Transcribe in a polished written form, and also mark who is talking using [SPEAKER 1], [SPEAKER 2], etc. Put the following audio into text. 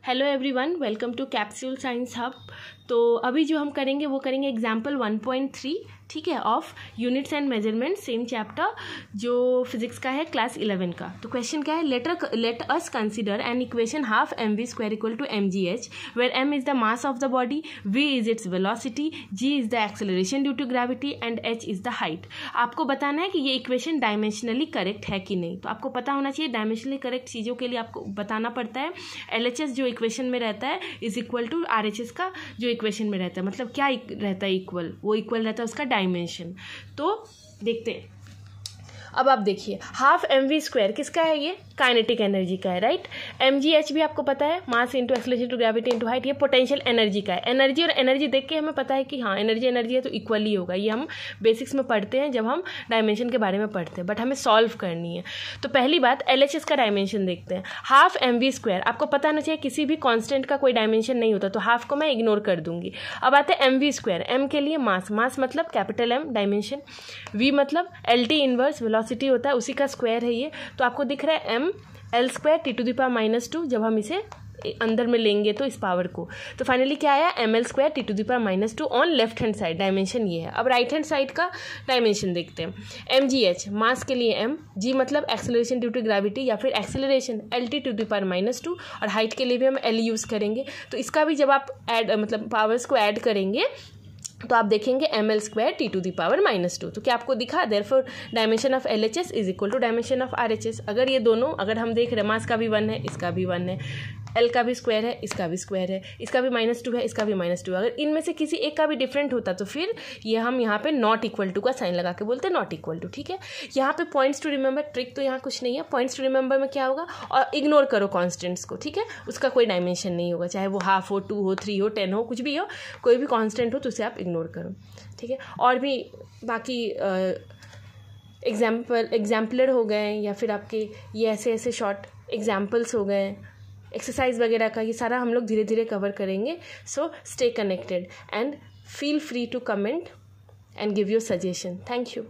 [SPEAKER 1] Hello everyone, welcome to capsule science hub. तो अभी जो हम करेंगे वो करेंगे एग्जाम्पल 1.3, ठीक है, of units and measurement, same chapter जो फिजिक्स का है, क्लास 11 का। तो क्वेश्चन क्या है, let us consider an equation half mv square equal to mgh where m is the mass of the body, v is its velocity, g is the acceleration due to gravity and h is the height. आपको बताना है कि ये equation dimensionally correct है कि नहीं। तो आपको पता होना चाहिए डायमेंशनली करेक्ट चीज़ों के लिए आपको बताना पड़ता है LHS जो इक्वेशन में रहता है इज इक्वल टू RHS का जो इक्वेशन में रहता है, मतलब क्या रहता है इक्वल, वो इक्वल रहता है उसका डायमेंशन। तो देखते हैं, अब आप देखिए हाफ mv स्क्वायर किसका है, ये काइनेटिक एनर्जी का है, राइट। mgh भी आपको पता है, mass into acceleration to gravity into height, ये पोटेंशियल एनर्जी का है। एनर्जी और एनर्जी देख के हमें पता है कि हाँ एनर्जी है तो इक्वल ही होगा। ये हम बेसिक्स में पढ़ते हैं जब हम डायमेंशन के बारे में पढ़ते हैं, बट हमें सॉल्व करनी है। तो पहली बात LHS का डायमेंशन देखते हैं। हाफ mv स्क्वायर आपको पता होना चाहिए, किसी भी कॉन्स्टेंट का कोई डायमेंशन नहीं होता, तो हाफ को मैं इग्नोर कर दूंगी। अब आते हैं mv स्क्वायर, m के लिए मास मतलब कैपिटल M डायमेंशन, v मतलब LT इनवर्स वेलोसिटी होता है, उसी का स्क्वायर है ये। तो आपको दिख रहा है m L square T to the power -2, जब हम इसे अंदर में लेंगे तो इस पावर को, तो फाइनली क्या आया ml square T to the power -2 on left hand side, dimension ये है। अब राइट हैंड साइड का डायमेंशन देखते हैं। mgh मास के लिए m, g मतलब एक्सेलरेशन ड्यू टू ग्रेविटी या फिर acceleration LT to the power -2, और हाइट के लिए भी हम L यूज़ करेंगे। तो इसका भी जब आप ऐड मतलब पावर्स को ऐड करेंगे तो आप देखेंगे ml square T to the power -2। तो क्या आपको दिखा, therefore dimension of LHS is equal to dimension of RHS। अगर ये दोनों, अगर हम देख रहे हैं मास का भी 1 है, इसका भी 1 है, L का भी स्क्वायर है, इसका भी स्क्वायर है, इसका भी -2 है, इसका भी -2 है, अगर इनमें से किसी एक का भी डिफरेंट होता तो फिर ये हम यहाँ पे नॉट इक्वल टू का साइन लगा के बोलते हैं नॉट इक्वल टू, ठीक है। यहाँ पे पॉइंट्स टू रिमेंबर, ट्रिक तो यहाँ कुछ नहीं है, पॉइंट्स टू रिमेंबर में क्या होगा, और इग्नोर करो कॉन्स्टेंट्स को, ठीक है, उसका कोई डायमेंशन नहीं होगा, चाहे वो हाफ हो, 2 हो, 3 हो, 10 हो, कुछ भी हो, कोई भी कॉन्स्टेंट हो तो उसे आप इग्नोर करो, ठीक है। और भी बाकी एग्जाम्पलर हो गए, या फिर आपके ये ऐसे शॉर्ट एग्जाम्पल्स हो गए, एक्सरसाइज वगैरह का, ये सारा हम लोग धीरे धीरे कवर करेंगे। So stay connected and feel free to comment and give your suggestion. Thank you.